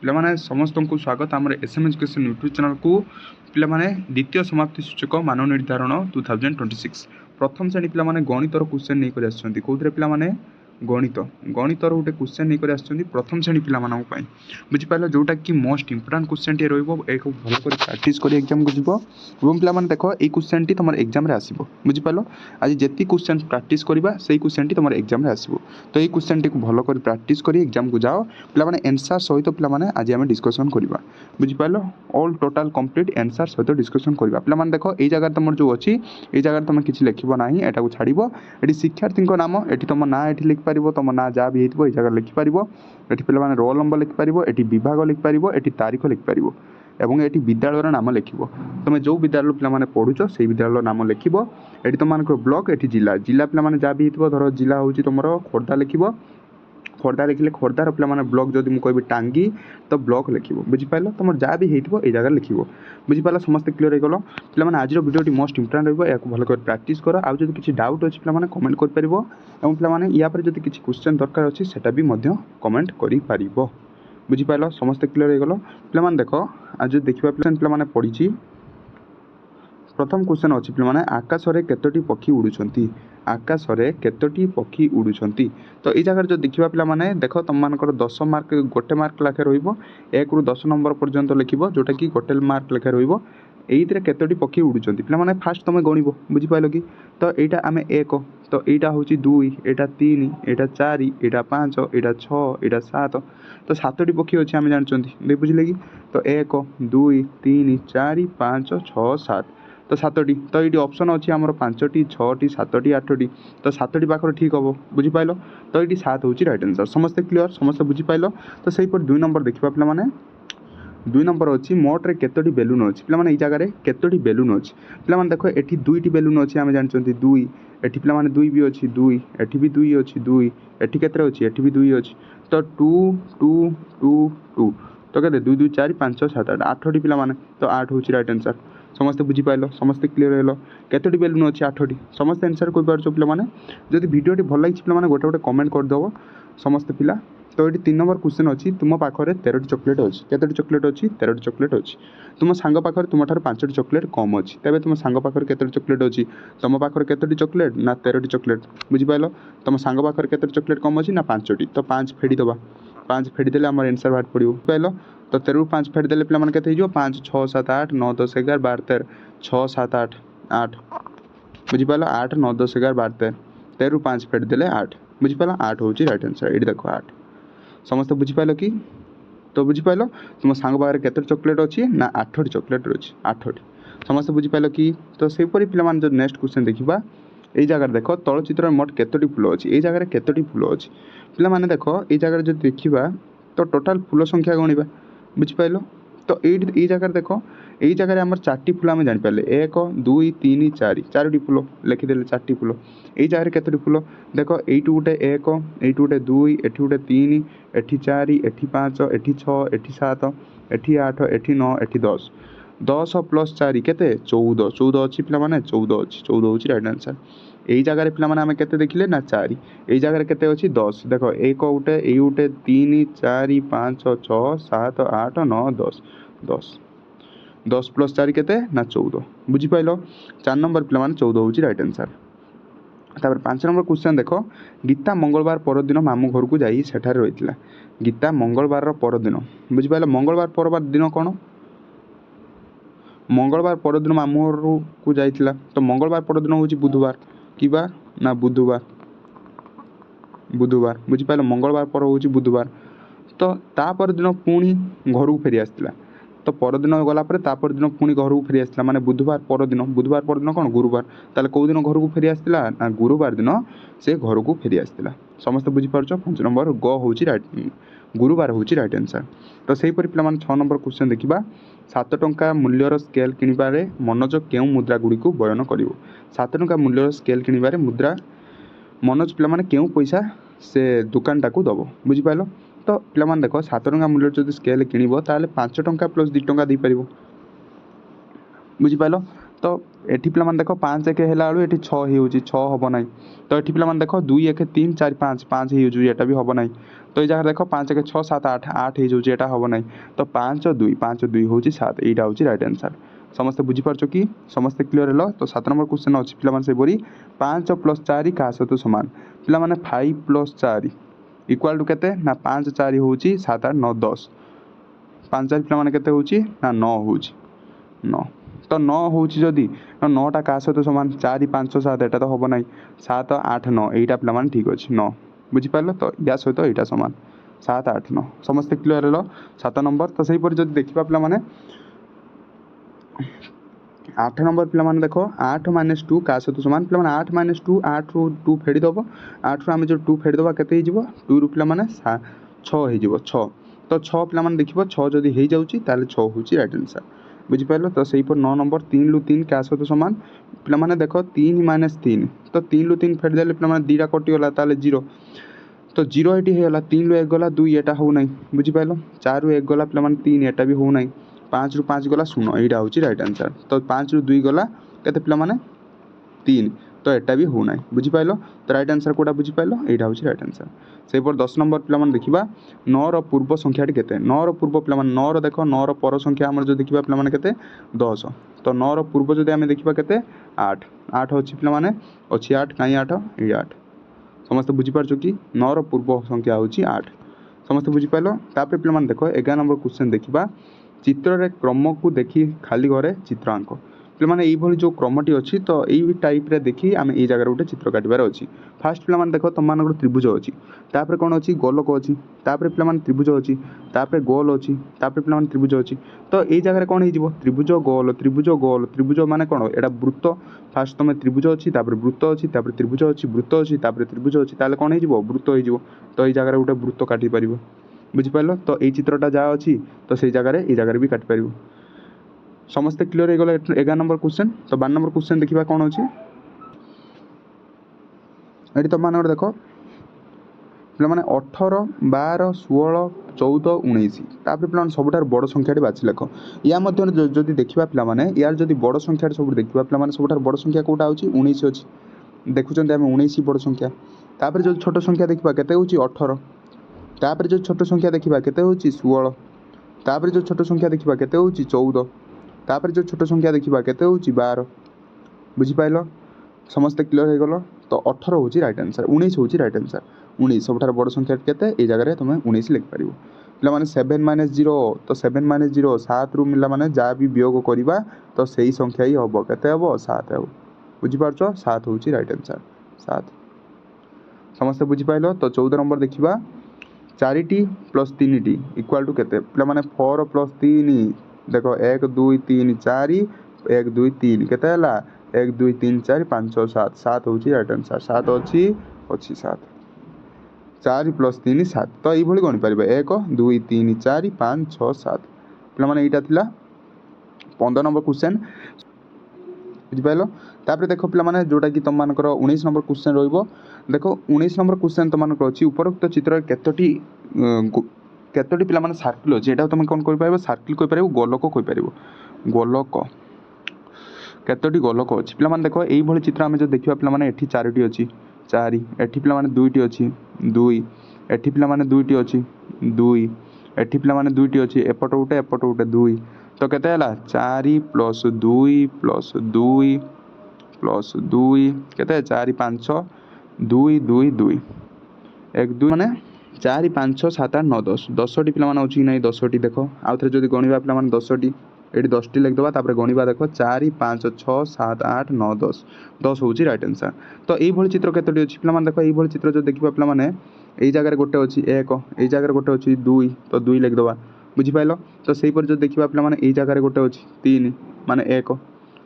पे समस्त को स्वागत आम एसएम एजुकेशन यूट्यूब चैनल को पे द्वितीय समाप्ति सूचक मान निर्धारण 2026 प्रथम श्रेणी पे गणितर क्वेश्चन नहीं कर कौन पे गणित गणितर गोटे क्वेश्चन नहीं कर प्रथम श्रेणी पे बुझिपाल जोटा कि मोस्ट इंपोर्टाट क्वेश्चन टे रही भल कर प्राक्ट कर एग्जाम को जीव और पे देख ये क्वेश्चन टी तुम एग्जाम आसो बुझिपाल आज जी क्वेश्चन प्राक्ट करवा से क्वेश्चन टी तुम एग्जाम आसो तो ये क्वेश्चन टी भल कर प्राक्ट कर एग्जाम को जाओ पे एनसार सहित पे आज आम डिस्कसन करवा बुझिपाल ऑल टोटाल कंप्लीट एनसार सहित डिस्कसन करवा पे देख ये जगह तुम जो अच्छी ये जगह तुम किसी लिखब ना यहाँ छाड़ ये शिक्षार्थी नाम ये तुम ना ये लिखिपार तुम ना जहाँ भी हो जगह लिखिपार ये पे रोल नंबर लिखिपार ये विभाग लिखिपार ये तारीख लिखिपार एवं ये विद्यालय नाम लिख तुम जो विद्यालय पे पढ़ुच से विद्यालय नाम लिख ये तुम ब्लॉक ये जिला जिला पे जहाँ भी हो धर जिला हूँ तुम खोर्धा लिख खोर्धा लिखिले खोर्धार पे ब्लॉक जब मुझे टांगी तो ब्लॉक लिख बुझिपाल तुम जहाँ भी हो जगह लिख बुझिपाल समस्त क्लीयर हो गल पे आज भिडियो मोस्ट इंपोर्टाट रहा भल कर प्राक्ट कर आज किसी डाउट अच्छी पे कमेंट कर पे या किसी क्वेश्चन दरकार अच्छी से कमेंट कर बुझिपाल समस्त क्लीयर हो गल पे देख आज देखा पे पढ़ी प्रथम क्वेश्चन अच्छी पे आकाश में केतोटी पक्षी उड़ुंट आकाश में केतोटी पक्षी उड़ुंट तो ये जगह जो देखा पे देख तुम मान 10 मार्क गोटे मार्क लाखे रु 10 नंबर पर्यंत लिख जोटा कि गोटे मार्क लेखे रही केतोटी पक्षी उड़ुंट पे फास्ट तुम गणव बुझिपाल कि तो यहाँ आम 1 तो यहाँ हूँ 2 यहाँ 3 यहाँ 4 यहाँ 5 यहाँ 6 यहाँ 7 तो 7टी पक्षी अच्छे आम जानते बुझे कि तो 1 2 3 4 5 6 7 तो 7टी तो ये ऑप्शन अच्छी आमर 5टी 6टी 7टी 8टी तो 7टी पाखर ठीक हम बुझिपाल तो ये 7 हूँ रईट आंसर समस्ते क्लीयर समस्ते बुझिपाल तो सहीपर 2 नंबर देखा पे 2 नंबर अच्छी मोट्रे केतोटी बेलून अच्छी पे ये जगह केतोटी बेलून अच्छी पे देख ये 2टी बेलून अच्छी आम जानते 2 एटी पे 2 भी अच्छी 2 एटी भी 2 अच्छी 2 एटी के अच्छी एटी भी 2 अच्छी तो 2 2 2 2 तो कहते 2 2 4 5 7 8 8टी पे तो 8 हूँ रईट आंसर समस्ते बुझिपाल समस्ते क्लीयर हो केतोटी बेलून अच्छी 8टी समस्ते आंसर कहीपर पे जब भिडियो भल लगी पे गोटे गोटे कमेंट करदेव समस्ते पिला तो ये 3 नंबर क्वेश्चन अच्छी तुम पाखे 13टी चॉकलेट अच्छी केतोटी चॉकलेट अच्छी 13टी चॉकलेट अच्छी तुम सांग पाखे तुम 5टी चॉकलेट कम अच्छी तेज तुम सांग पाखे केतोटी चॉकलेट अच्छी तुम पाखे केतोटी चॉकलेट ना 13टी चॉकलेट बुझिपाल तुम सांग पाखे केतोटी चॉकलेट कम अच्छी ना 5टी तो 5 फेड़ी दबा 5 फेड़ी देले आम आंसर बाहर पड़ो बुझिपाल तो 13 5 फेड़ी देले पे केते 5 6 7 8 9 10 11 12 13 6 7 8 8 बुझिपाल 8 9 10 11 12 13 13 5 फेड़ी देले 8 बुझिपाल 8 हूँ रईट आंसर ये देख 8 समस्त बुझिपाल कि तो बुझिपाल तुम सांग पाखे केते चॉकलेट अच्छी ना 8टी चॉकलेट अच्छी 8टी समस्त बुझिपाल कि तो सेपरी पे जो नेक्स्ट क्वेश्चन देखा ये जगह देख तलचित्र मोट केतोटी फूल अच्छी ये जगह केतोटी फूल अच्छी पे देख ये जगह जो देखा तो टोटाल फूल संख्या गणवा बुझिपाल तो ये जगह देख यही जगह आम 4टी फूल आम जापर 1 2 3 4 4टी फूल लिखिदे 4टी फूल यही जगह केतोटी फूल देख ये गोटे 1 ये गोटे 2 ये गोटे 3 eighty 4 eighty 5 eighty 6 eighty 7 eighty 8 eighty 9 eighty 10 10 + 4 केते 14 14 अच्छी पे 14 अच्छी 14 हूँ रईट आंसर यही जगह पे आम के देखिले ना 4 यही जगह के अच्छी 10 देख 1 गोटे ये गोटे 3 4 5 6 7 8 9 10 10 10 + 4 केते ना 14 बुझिपाल 4 नंबर पे 14 हूँ रईट आंसर तापर 5 नंबर क्वेश्चन देख गीता मंगलवार परदिन मामू घर को जाई सेठारे रही गीता मंगलवार परदिन बुझिपाल मंगलवार पर दिन कौन मंगलवार परदिन मामू घर को जाइथिला तो मंगलवार परदिन हूँ बुधवार कि बार ना बुधवार बुधवार बुझिपाल मंगलवार पर हूँ बुधवार तो तापर दिन पुणी घर को फेरी आसला तो परदिन गलापर तापर दिन पुणी घर को फेरी आसला माने बुधवार परदिन कौन गुरुवार ताले कौ दिन घर को फेरी आसला ना गुरुवार दिन से घर को फेरी आसला समस्त बुझीपार 5 नंबर ग हूँ रईट गुरुवार हूँ रईट आंसर तो सहीपरी पे 6 नंबर क्वेश्चन देखा 7 टंका मूल्यर स्केल किणवे मनोज केउं मुद्रा गुड़ी को बयन कर 7 टंका मूल्यर स्केल किणवे मुद्रा मनोज पे केउं पैसा से दुकानटा को दब बुझिपाल तो पे देख 7 टंका मूल्य जो स्केल किणव ताले 5 टंका + 2 टंका दे पार बुझिपाल तो एठी पिलामान देख 5 1 ହେଲା ବେଳୁ ଏଠି 6 ହେଇଯାଉଛି 6 ହବ ନାହିଁ। ତ ଏଠି ପିଲାମାନେ ଦେଖ 2 1 3 4 5 5 ହେଇଯାଉଛି ଏଟା ବି ହବ ନାହିଁ। ତ ଏଇ ଜାଗାରେ ଦେଖ 5 1 6 7 8 8 ହେଇଯାଉଛି ଏଟା ହବ ନାହିଁ। ତ 5 2 ହେଉଛି 7 ଏଇଟା ହେଉଛି ରାଇଟ୍ ଆନ୍ସର୍। ସମସ୍ତେ ବୁଝିପାରୁଛ କି? ସମସ୍ତେ କ୍ଲିୟର ହେଲ? ତ 7 ନମ୍ବର କ୍ୱେଶ୍ଚନ୍ ଅଛି ପିଲାମାନେ ସେହିପରି 5 + 4 କାହା ସହିତ ସମାନ? ପିଲାମାନେ 5 + 4 ଇକ୍ୱାଲ୍ ଟୁ କେତେ ନା 5 4 ହେଉଛି 7 8 9 10। 5 4 ପିଲାମାନେ କେତେ ହେଉଛି ନା 9 ହେଉଛି 9। ତ 9 ହେଉଛି ଯଦି 9ଟା କାହା ସହିତ ସମାନ? 4 5 7 ଏଟା ତ ହବ ନାହିଁ। 7 8 9 ଏଇଟା ପିଲାମାନେ ଠିକ୍ ଅଛି 9। ବୁଝିପାରିଲ? ତ ୟା ସହିତ ଏଇଟା ସମାନ 7 8 9। ସମସ୍ତେ କ୍ଲିୟର ହେଲ? 7 ନମ୍ବର। ତ ସେହିପରି ଯଦି ଦେଖିବା ପିଲାମାନେ 8 ନମ୍ବର ପିଲାମାନେ ଦେଖ 8 - 2 କାହା ସହିତ ସମାନ? ପିଲାମାନେ 8 - 2 8ରୁ 2 ଫେଡ଼ିଦେବ। 8ରୁ ଆମେ ଯେଉଁ 2 ଫେଡ଼ିଦେବା କେତେ ହେଇଯିବ? 2ରୁ ପିଲାମାନେ 6 ହେଇଯିବ 6। ତ 6 ପିଲାମାନେ ଦେଖିବ 6 ଯଦି ହେଇଯାଉଛି ତାହେଲେ 6 ହେଉଛି ରାଇଟ୍ ଆନ୍ସର୍। ବୁଝିପାରିଲ? ତ ସେହିପରି 9 ନମ୍ବର 3ରୁ 3 କାହା ସହିତ ସମାନ? ପିଲାମାନେ ଦେଖ 3 - 3 ତ 3ରୁ 3 ଫେଡ଼ିଦେଲେ ପିଲାମାନେ 2ଟା କଟିଗଲା ତାହେଲେ 0। ତ 0 ଏଠି ହେଇଗଲା। 3ରୁ 1 ଗଲା 2 ଏଟା ହେଉନାହିଁ। ବୁଝିପାରିଲ? 4ରୁ 1 ଗଲା ପିଲାମାନେ 3 ଏଟା ବି ହେଉନାହିଁ। 5ରୁ 5 ଗଲା 0 ଏଇଟା ହେଉଛି ରାଇଟ୍ ଆନ୍ସର୍। ତ 5ରୁ 2 ଗଲା କେତେ ପିଲାମାନେ 3 ତ ଏଟା ବି ହେଉନାହିଁ। ବୁଝିପାରିଲ? ତ ରାଇଟ୍ ଆନ୍ସର୍ କେଉଁଟା ବୁଝିପାରିଲ? ଏଇଟା ହେଉଛି ରାଇଟ୍ ଆନ୍ସର୍। ସେହିପରି 10 ନମ୍ବର ପିଲାମାନେ ଦେଖିବା 9ର ପୂର୍ବ ସଂଖ୍ୟାଟି କେତେ? 9ର ପୂର୍ବ ପିଲାମାନେ 9ର ଦେଖ 9ର ପର ସଂଖ୍ୟା ଆମର ଯଦି ଦେଖିବା ପିଲାମାନେ କେତେ 10। ତ 9ର ପୂର୍ବ ଯଦି ଆମେ ଦେଖିବା କେତେ 8 8 ଅଛି ପିଲାମାନେ ଅଛି 8 କାହିଁ 8 ଏଇ 8। ସମସ୍ତେ ବୁଝିପାରୁଛ କି? 9ର ପୂର୍ବ ସଂଖ୍ୟା ହେଉଛି 8। ସମସ୍ତେ ବୁଝିପାରିଲ? ତାପରେ ପିଲାମାନେ ଦେଖ 11 ନମ୍ବର କ୍ୱେଶ୍ଚନ୍ ଦେଖିବା ଚିତ୍ରରେ କ୍ରମକୁ ଦେଖି ଖାଲି ଘରେ ଚିତ୍ର ଆଙ୍କ। ପିଲାମାନେ ଏଇଭଳି ଯେଉଁ କ୍ରମଟି ଅଛି ତ ଏଇ ଟାଇପ୍ରେ ଦେଖି ଆମେ ଏଇ ଜାଗାରେ ଗୋଟେ ଚିତ୍ର କାଟିବାର ଅଛି। ଫାର୍ଷ୍ଟ ପିଲାମାନେ ଦେଖ ତୁମମାନଙ୍କର ତ୍ରିଭୁଜ ଅଛି, ତାପରେ କ'ଣ ଅଛି ଗୋଲକ ଅଛି, ତାପରେ ପିଲାମାନେ ତ୍ରିଭୁଜ ଅଛି, ତାପରେ ଗୋଲ ଅଛି, ତାପରେ ପିଲାମାନେ ତ୍ରିଭୁଜ ଅଛି। ତ ଏଇ ଜାଗାରେ କ'ଣ ହେଇଯିବ? ତ୍ରିଭୁଜ ଗୋଲ ତ୍ରିଭୁଜ ଗୋଲ ତ୍ରିଭୁଜ ମାନେ କ'ଣ ଏଇଟା ବୃତ୍ତ। ଫାର୍ଷ୍ଟ ତୁମେ ତ୍ରିଭୁଜ ଅଛି, ତାପରେ ବୃତ୍ତ ଅଛି, ତାପରେ ତ୍ରିଭୁଜ ଅଛି, ବୃତ୍ତ ଅଛି, ତାପରେ ତ୍ରିଭୁଜ ଅଛି, ତାହେଲେ କ'ଣ ହେଇଯିବ? ବୃତ୍ତ ହେଇଯିବ। ତ ଏଇ ଜାଗାରେ ଗୋଟେ ବୃତ୍ତ କାଟିପାରିବ। ବୁଝିପାରିଲ? ତ ଏଇ ଚିତ୍ରଟା ଯାହା ଅଛି ତ ସେଇ ଜାଗାରେ ଏଇ ଜାଗାରେ ବି କାଟିପାରିବ। ସମସ୍ତେ କ୍ଲିୟର ହେଇଗଲା 11 ନମ୍ବର କ୍ୱେଶ୍ଚନ୍। ତ 12 ନମ୍ବର କ୍ୱେଶ୍ଚନ୍ ଦେଖିବା କ'ଣ ଅଛି। ଏଠି ତୁମମାନଙ୍କର ଦେଖ ପିଲାମାନେ 18 12 16 14 19 ତାପରେ ପିଲାମାନେ ସବୁଠାରୁ ବଡ଼ ସଂଖ୍ୟାଟି ବାଛି ଲେଖ। ୟା ମଧ୍ୟରେ ଯଦି ଦେଖିବା ପିଲାମାନେ ୟାର ଯଦି ବଡ଼ ସଂଖ୍ୟାଟି ସବୁଠୁ ଦେଖିବା ପିଲାମାନେ ସବୁଠାରୁ ବଡ଼ ସଂଖ୍ୟା କେଉଁଟା ହେଉଛି 19 ଅଛି। ଦେଖୁଛନ୍ତି ଆମେ 19 ବଡ଼ ସଂଖ୍ୟା। ତାପରେ ଯଦି ଛୋଟ ସଂଖ୍ୟା ଦେଖିବା କେତେ ହେଉଛି 18। ତାପରେ ଯଦି ଛୋଟ ସଂଖ୍ୟା ଦେଖିବା କେତେ ହେଉଛି 16। ତାପରେ ଯେଉଁ ଛୋଟ ସଂଖ୍ୟା ଦେଖିବା କେତେ ହେଉଛି 14। ତାପରେ ଯେଉଁ ଛୋଟ ସଂଖ୍ୟା ଦେଖିବା କେତେ ହେଉଛି 12। ବୁଝିପାରିଲ? ସମସ୍ତେ କ୍ଲିୟର ହେଇଗଲ? ତ 18 ହେଉଛି ରାଇଟ୍ ଆନ୍ସର୍। 19 ହେଉଛି ରାଇଟ୍ ଆନ୍ସର୍। 19 ସବୁଠାରୁ ବଡ଼ ସଂଖ୍ୟା କେତେ? ଏଇ ଜାଗାରେ ତୁମେ 19 ଲେଖିପାରିବ। ପିଲାମାନେ 7 - 0 ତ 7 - 0 7ରୁ ପିଲାମାନେ ଯାହା ବି ବିୟୋଗ କରିବା ତ ସେଇ ସଂଖ୍ୟା ହିଁ ହେବ। କେତେ ହେବ? 7 ହେବ। ବୁଝିପାରୁଛ? 7 ହେଉଛି ରାଇଟ୍ ଆନ୍ସର୍। 7 ସମସ୍ତେ ବୁଝିପାରିଲ? ତ 14 ନମ୍ବର ଦେଖିବା 4ଟି + 3ଟି ଇକ୍ୱାଲ୍ ଟୁ କେତେ? ପିଲାମାନେ 4 + 3 ଦେଖ 1 2 3 4 1 2 3 କେତେ ହେଲା? 1 2 3 4 5 6 7 7 ହେଉଛି ରାଇଟ୍ ଆନ୍ସର୍। 7 ଅଛି 7 4 + 3 7 ତ ଏଇଭଳି ଗଣିପାରିବେ 1 2 3 4 5 6 7। ପିଲାମାନେ ଏଇଟା ଥିଲା 15 ନମ୍ବର କ୍ୱେଶ୍ଚନ୍। ବୁଝିପାରିଲ? ତାପରେ ଦେଖ ପିଲାମାନେ ଯେଉଁଟାକି ତୁମମାନଙ୍କର 19 ନମ୍ବର କ୍ୱେଶ୍ଚନ୍ ରହିବ। ଦେଖ 19 ନମ୍ବର କ୍ୱେଶ୍ଚନ୍ ତୁମମାନଙ୍କର ଅଛି ଉପରୋକ୍ତ ଚିତ୍ରରେ କେତୋଟି ପିଲାମାନେ ସାର୍କିଲ୍ ଅଛି ଏଇଟାକୁ ତୁମେ କ'ଣ କହିପାରିବ? ସାର୍କିଲ୍ କହିପାରିବ, ଗୋଲକ କହିପାରିବ। ଗୋଲକ କେତୋଟି ଗୋଲକ ଅଛି? ପିଲାମାନେ ଦେଖ ଏଇଭଳି ଚିତ୍ର ଆମେ ଯଦି ଦେଖିବା ପିଲାମାନେ ଏଠି 4ଟି ଅଛି 4, ଏଠି ପିଲାମାନେ 2ଟି ଅଛି 2, ଏଠି ପିଲାମାନେ 2ଟି ଅଛି 2, ଏଠି ପିଲାମାନେ 2ଟି ଅଛି ଏପଟ ଗୋଟେ 2। ତ କେତେ ହେଲା? 4 + 2 + 2 + 2 କେତେ? 4 5 2 2 2 1 2 ମାନେ 4 5 6 7 8 9 10 10ଟି ପିଲାମାନେ ଅଛି କି ନାହିଁ 10ଟି ଦେଖ। ଆଉ ଥରେ ଯଦି ଗଣିବା ପିଲାମାନେ 10ଟି ଏଠି 10ଟି ଲେଖିଦେବା। ତାପରେ ଗଣିବା ଦେଖ 4 5 6 7 8 9 10 10 ହେଉଛି ରାଇଟ୍ ଆନ୍ସର୍। ତ ଏଇଭଳି ଚିତ୍ର କେତୋଟି ଅଛି? ପିଲାମାନେ ଦେଖ ଏଇଭଳି ଚିତ୍ର ଯଦି ଦେଖିବା ପିଲାମାନେ ଏଇ ଜାଗାରେ ଗୋଟେ ଅଛି 1, ଏଇ ଜାଗାରେ ଗୋଟେ ଅଛି 2 ତ 2 ଲେଖିଦେବା। ବୁଝିପାରିଲ? ତ ସେହିପରି ଯଦି ଦେଖିବା ପିଲାମାନେ ଏଇ ଜାଗାରେ ଗୋଟେ ଅଛି 3 ମାନେ 1।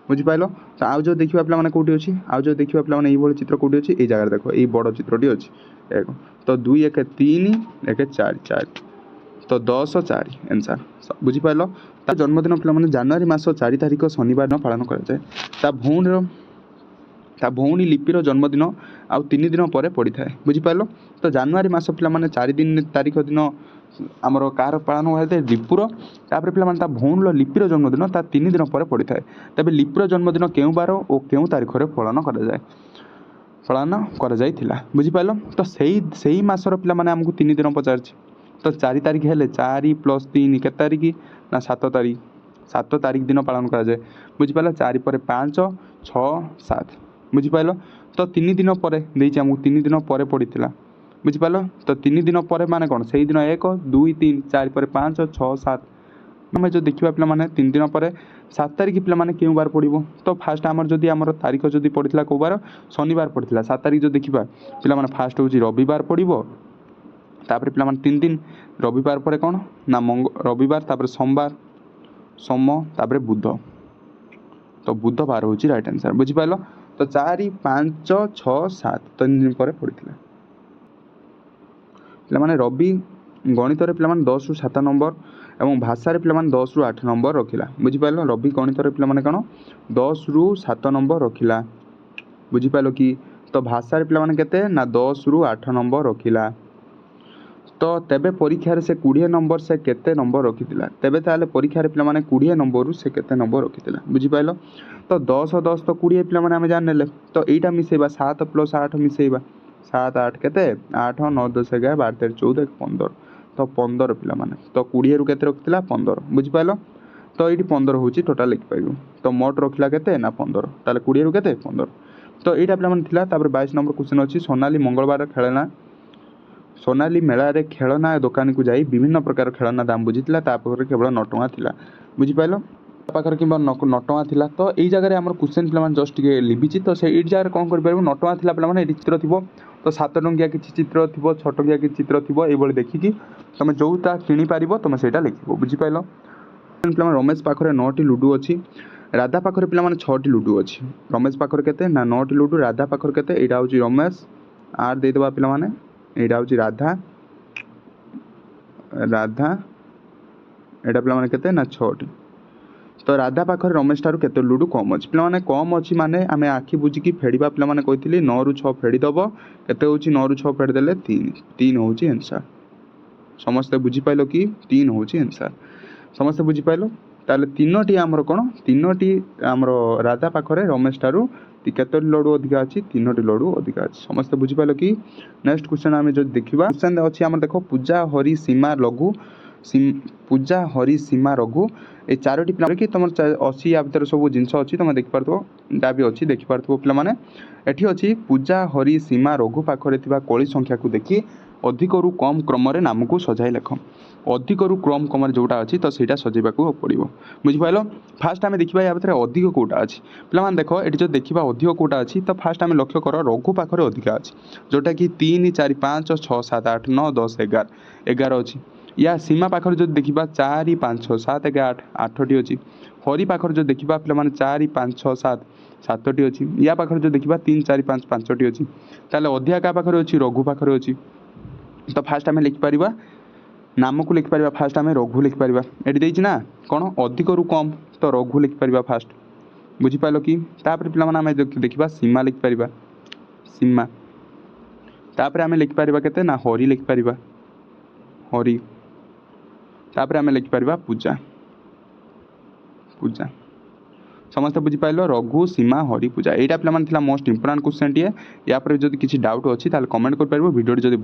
ବୁଝିପାରିଲ? ତ ଆଉ ଯେଉଁ ଦେଖିବା ପିଲାମାନେ କେଉଁଠି ଅଛି? ଆଉ ଯେଉଁ ଦେଖିବା ପିଲାମାନେ ଏଇଭଳି ଚିତ୍ର କେଉଁଠି ଅଛି? ଏଇ ଜାଗାରେ ଦେଖ ଏଇ ବଡ଼ ଚିତ୍ରଟି ଅଛି 1। ତ 2 1 3 1 4 4 ତ 10 4 ଆନ୍ସର୍। ବୁଝିପାରିଲ? ତା ଜନ୍ମଦିନ ପିଲାମାନେ ଜାନୁଆରୀ ମାସ 4 ତାରିଖ ଶନିବାର ଦିନ ପାଳନ କରାଯାଏ। ତା ଭଉଣୀ ଲିପିର ଜନ୍ମଦିନ ଆଉ 3 ଦିନ ପରେ ପଡ଼ିଥାଏ। ବୁଝିପାରିଲ? ତ ଜାନୁଆରୀ ମାସ ପିଲାମାନେ 4 ତାରିଖ ଦିନ आमर कार पालन हुए लिपुर तापर पे ता भौणर लिपिर जन्मदिन ता 3 दिन पर पड़ी था। तेज लिपुर जन्मदिन क्यों बार और क्यों तारीख में पालन कर बुझिपाल। तो सही मासर पे आमको 3 दिन पचार तो 4 तारीख है 4 + 3 के तारीख ना 7 तारीख 7 तारीख दिन पालन कराए बुझिपाल। 4 पर 5 6 7 बुझिपाल। तो 3 दिन पर आमको 3 दिन पर पड़ी बुझिपाल। तो 3 दिन पर माने कौन से दिन 1 2 3 4 पर 5 6 7 आम जो देखा पे 3 दिन पर 7 तारीख पे क्यों बार पड़ो। तो फास्ट आमर जदि आमर तारीख जदि पड़ा कौ बार शनिवार पड़ा 7 तारीख जो देखा पे फास्ट हूँ रविवार पड़ो तापर पे 3 दिन रविवार पर कौन ना रविवार तापर सोमवार सोम तापर बुध तो बुधवार हूँ राइट आंसर बुझिपाल। तो 4 5 6 7 3 दिन पर पड़ा पे रवि गणित पे 10 ରୁ 7 नंबर और भाषा पे 10 ରୁ 8 नंबर रखिला बुझिपाल। रवि गणित पे कौन 10 ରୁ 7 नंबर रखिला बुझिपाल कि। तो भाषा पे केते ना 10 ରୁ 8 नंबर रखिला। तो तेबे परीक्षा से 20 नंबर से केते नंबर रखिथिला तेबे ताले परीक्षा पे 20 नंबर से केते नंबर रखिथिला बुझिपाल। तो 10 10 तो 20 पे आम जान नेले। तो यहीटा मिसेबा 7 + 8 मिसेबा 7 8 केते 8 9 10 11 12 13 14 15 तो 15 पे तो 20 ରୁ केते रखिथिला 15 बुझिपाल। तो ये 15 हूँ टोटाल लिखिपर। तो मोट रखिला केते ना 15 ताले 20 ରୁ केते 15। तो यहीटा पे 22 नंबर क्वेश्चन अच्छी सोनाली मंगलवार खेलना सोनाली मेला रे खेलना दुकान को जाई विभिन्न प्रकार खेलना दाम बुझीला तापर केवल 9 टଙ୍କା थिला बुझिपाल पाखर कि 9 टଙ୍କା थिला। तो यही जगह आम क्वेश्चन पे जस्ट टे लिभिची तो से जगह कौन कर 9 टଙ୍କା थिला पे चित्र थी तो 7 टंकिया किसी चित्र थी 6 टंकिया किसी चित्र थी ये देखिकी तुम जोटा किपर तुम से लिख बुझिपाल। रमेश पाखे 9टी लुडु अच्छी राधा पाखे पे 6टी लुडु अच्छी रमेश पाखे के ना 9टी लुडु राधा पाखे के यहाँ हूँ रमेश आर देदेबा पे यहाँ हूँ राधा राधा एटा पे केते ना 6टी। तो राधा पाखे रमेश ठार केते लुडु कम अच्छी पे कम अच्छी माने आम आखि बुझिकी फेड़ा पे कही 9 ରୁ 6 फेड़ीदब केते हूँ 9 ରୁ 6 फेड़देले 3 3 हूँ आंसर समस्ते बुझिपाल कि 3 हूँ आंसर समस्ते बुझिपाल। ताले 3टी आमर कौन 3टी आमर राधा पाखे रमेश ठारू केते लडु अधिका अच्छी 3टी लडु अधिका अच्छी समस्ते बुझिपाल कि। नेक्स्ट क्वेश्चन आम जो देखा क्वेश्चन अच्छी आम देख पूजा हरि सीमा लघु पूजा हरि सीमा रघु ये 4टी पिला कि तुम 80 या भर सब जिन अच्छी तुम देखिपार यहाँ भी अच्छी देखिपार पे एटी अच्छी पूजा हरि सीमा रघु पाखे कली संख्या को देखी अधिक रु कम क्रम नाम को सजाई लेख अधिक रु कम क्रम जोटा अच्छी तो सहीटा सजेबा पड़ो बुझिपाल। फास्ट आम देखा या भर अधिक कौटा अच्छी पे देख ये जो देखा अधिक कौटा अच्छी तो फास्ट आम लक्ष्य कर रघु पाखे अधिका अच्छी जोटा कि 3 4 5 6 7 8 9 10 11 11 अच्छी या सीमा पाखर जो देखा 4 5 6 7 11 8टी अच्छी हरि पाखर जो देखा पे 4 5 6 7 7टी अच्छी या पाखर जो देखा 3 4 5 5टी अच्छी ताले अधिका क्या पाखर अच्छी रघु पाखर अच्छी। तो फास्ट आम लिखिपर नाम को लिखिपर फास्ट आम रघु लिखिपर ये ना कौन अधिक रु कम तो रघु लिखिपर फास्ट बुझिपाल कि। तापर पे देखा सीमा लिखिपर सीमा तापर आम लिखिपर के ना हरि लिखिपर हरि तापर आम लिखिपर पूजा पूजा समस्त बुझिपाल रघु सीमा हरि पूजा यहाँ पे मोस्ट इंपोर्टाट क्वेश्चन टीए या जब किसी डाउट अच्छी कमेंट कर भिडियो जब